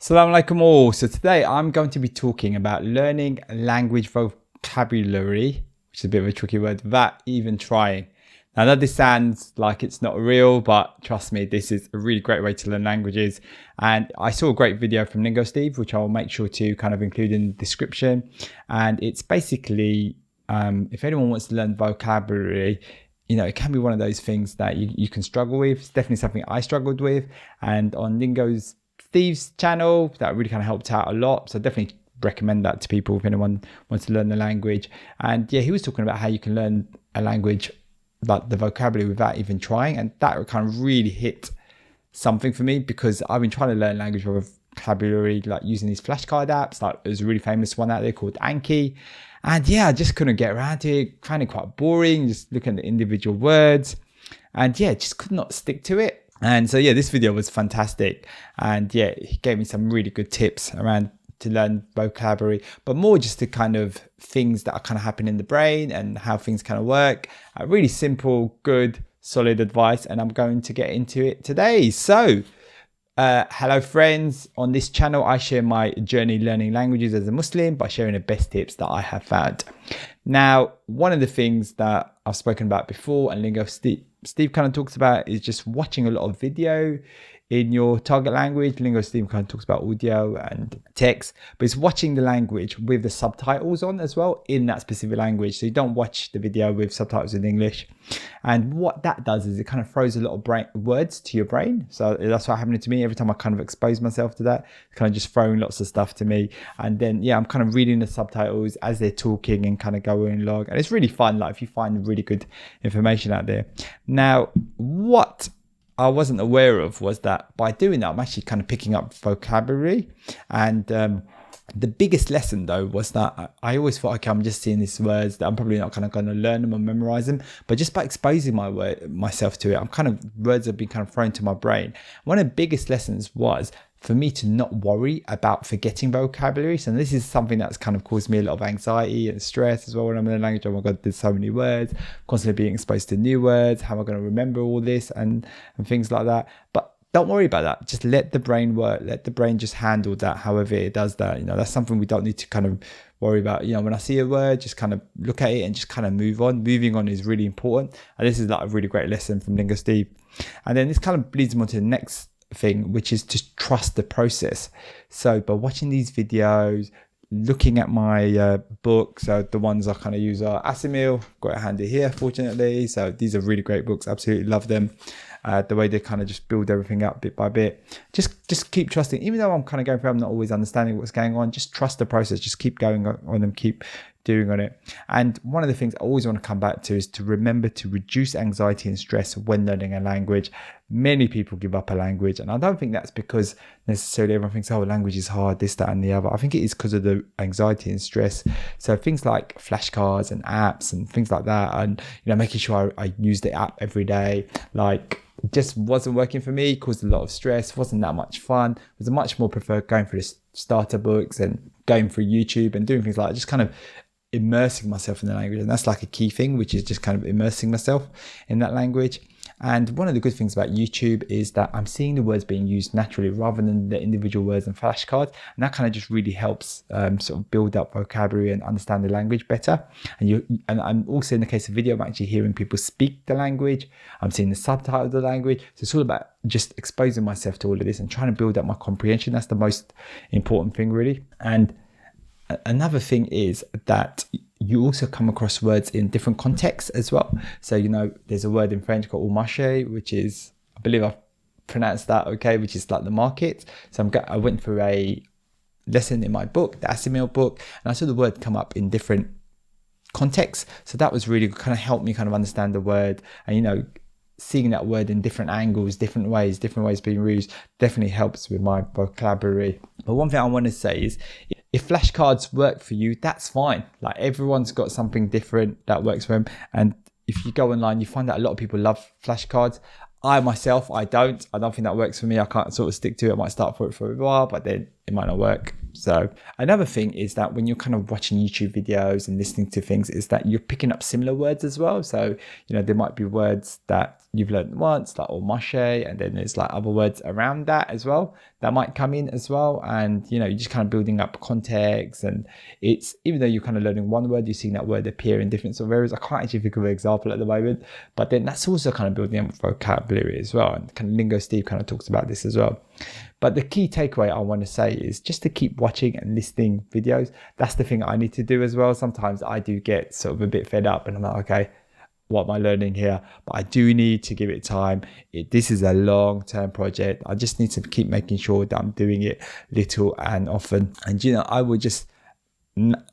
Assalamu alaikum all. So today I'm going to be talking about learning language vocabulary, which is a bit of a tricky word, without even trying. Now, I know this sounds like it's not real, but trust me, this is a really great way to learn languages. And I saw a great video from Lingo Steve, which I'll make sure to kind of include in the description. And it's basically, if anyone wants to learn vocabulary, you know, it can be one of those things that you can struggle with. It's definitely something I struggled with. And on Lingo's Steve's channel, that really kind of helped out a lot. So definitely recommend that to people if anyone wants to learn the language. And yeah, he was talking about how you can learn a language, like the vocabulary, without even trying. And that kind of really hit something for me, because I've been trying to learn language vocabulary, like using these flashcard apps. Like there's a really famous one out there called Anki. And yeah, I just couldn't get around to it. Found it quite boring, just looking at the individual words. And yeah, just could not stick to it. And so, yeah, this video was fantastic. And yeah, he gave me some really good tips around to learn vocabulary, but more just the kind of things that are kind of happen in the brain and how things kind of work. Really simple, good, solid advice. And I'm going to get into it today. So, hello friends. On this channel, I share my journey learning languages as a Muslim by sharing the best tips that I have found. Now, one of the things that I've spoken about before and Lingo Steve kind of talks about is just watching a lot of video in your target language. Lingo Steve kind of talks about audio and text, but it's watching the language with the subtitles on as well in that specific language. So you don't watch the video with subtitles in English. And what that does is it kind of throws a lot of words to your brain. So that's what happened to me every time I kind of expose myself to that. It's kind of just throwing lots of stuff to me. And then, yeah, I'm kind of reading the subtitles as they're talking and kind of going along. And it's really fun, like if you find really good information out there. Now, what I wasn't aware of was that by doing that, I'm actually kind of picking up vocabulary. And the biggest lesson though was that I always thought, okay, I'm just seeing these words that I'm probably not kind of going to learn them or memorize them, but just by exposing myself to it, I'm kind of, words have been kind of thrown to my brain. One of the biggest lessons was for me to not worry about forgetting vocabulary. So this is something that's kind of caused me a lot of anxiety and stress as well when I'm in a language. Oh my God, there's so many words, constantly being exposed to new words. How am I going to remember all this and things like that? But don't worry about that. Just let the brain work. Let the brain just handle that however it does that. You know, that's something we don't need to kind of worry about. You know, when I see a word, just kind of look at it and just kind of move on. Moving on is really important. And this is like a really great lesson from Lingo Steve. And then this kind of leads me on to the next thing, which is to trust the process. So by watching these videos, looking at my books, so the ones I kind of use are Asimil, got it handy here fortunately. So these are really great books, absolutely love them. The way they kind of just build everything up bit by bit. Just keep trusting, even though I'm kind of going through, I'm not always understanding what's going on. Just trust the process. Just keep going on them, keep doing on it. And one of the things I always want to come back to is to remember to reduce anxiety and stress when learning a language. Many people give up a language, and I don't think that's because necessarily everyone thinks, oh, language is hard, this, that, and the other. I think it is because of the anxiety and stress. So things like flashcards and apps and things like that, and you know, making sure I use the app every day, like just wasn't working for me, caused a lot of stress, wasn't that much fun. I was much more prefer going through the starter books and going through YouTube and doing things like that, just kind of immersing myself in the language. And that's like a key thing, which is just kind of immersing myself in that language. And one of the good things about YouTube is that I'm seeing the words being used naturally rather than the individual words and flashcards. And that kind of just really helps sort of build up vocabulary and understand the language better. And I'm also, in the case of video, I'm actually hearing people speak the language. I'm seeing the subtitle of the language. So it's all about just exposing myself to all of this and trying to build up my comprehension. That's the most important thing, really. And another thing is that you also come across words in different contexts as well. So, you know, there's a word in French called marché, which is, I believe I've pronounced that okay, which is like the market. So I went through a lesson in my book, the Asimil book, and I saw the word come up in different contexts. So that was really kind of helped me kind of understand the word, and, you know, seeing that word in different angles, different ways being used definitely helps with my vocabulary. But one thing I want to say is, if flashcards work for you, that's fine. Like everyone's got something different that works for them. And if you go online, you find that a lot of people love flashcards. I myself, I don't think that works for me. I can't sort of stick to it. I might start for it for a while, but then it might not work. So another thing is that when you're kind of watching YouTube videos and listening to things, is that you're picking up similar words as well. So, there might be words that you've learned once, like mache, and then there's like other words around that as well that might come in as well. And, you're just kind of building up context. And it's, even though you're kind of learning one word, you're seeing that word appear in different sort of areas. I can't actually think of an example at the moment, but then that's also kind of building up vocabulary as well. And kind of Lingo Steve kind of talks about this as well. But the key takeaway I want to say is just to keep watching and listening videos. That's the thing I need to do as well. Sometimes I do get sort of a bit fed up and I'm like, okay, what am I learning here? But I do need to give it time. This is a long-term project. I just need to keep making sure that I'm doing it little and often. And, I will just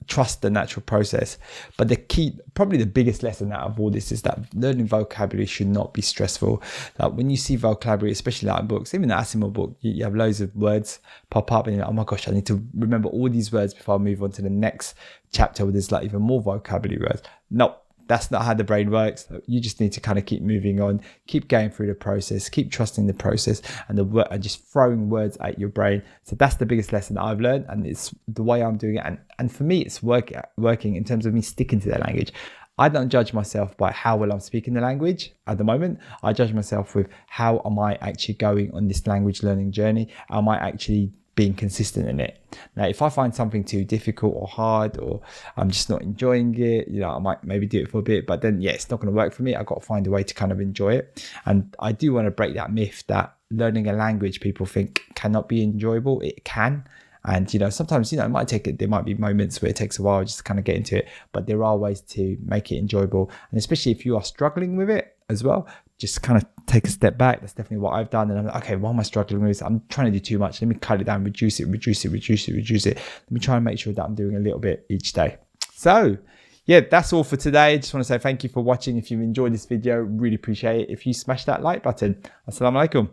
trust the natural process. But the key, probably the biggest lesson out of all this, is that learning vocabulary should not be stressful. Like when you see vocabulary, especially like in books, even the Asimov book, you have loads of words pop up and you're like, oh my gosh, I need to remember all these words before I move on to the next chapter where there's like even more vocabulary words. No, that's not how the brain works. You just need to kind of keep moving on, keep going through the process, keep trusting the process, and just throwing words at your brain. So that's the biggest lesson that I've learned, and it's the way I'm doing it. And for me, it's working in terms of me sticking to that language. I don't judge myself by how well I'm speaking the language at the moment. I judge myself with how am I actually going on this language learning journey? Am I actually being consistent in it? Now, if I find something too difficult or hard, or I'm just not enjoying it, I might maybe do it for a bit, but then it's not going to work for me. I've got to find a way to kind of enjoy it. And I do want to break that myth that learning a language people think cannot be enjoyable. It can. And, sometimes, there might be moments where it takes a while just to kind of get into it, but there are ways to make it enjoyable. And especially if you are struggling with it as well, just kind of take a step back. That's definitely what I've done. And I'm like, okay, why am I struggling with this? I'm trying to do too much. Let me cut it down, reduce it. Let me try and make sure that I'm doing a little bit each day. So yeah, that's all for today. I just want to say thank you for watching. If you've enjoyed this video, really appreciate it. If you smash that like button. Assalamu alaikum.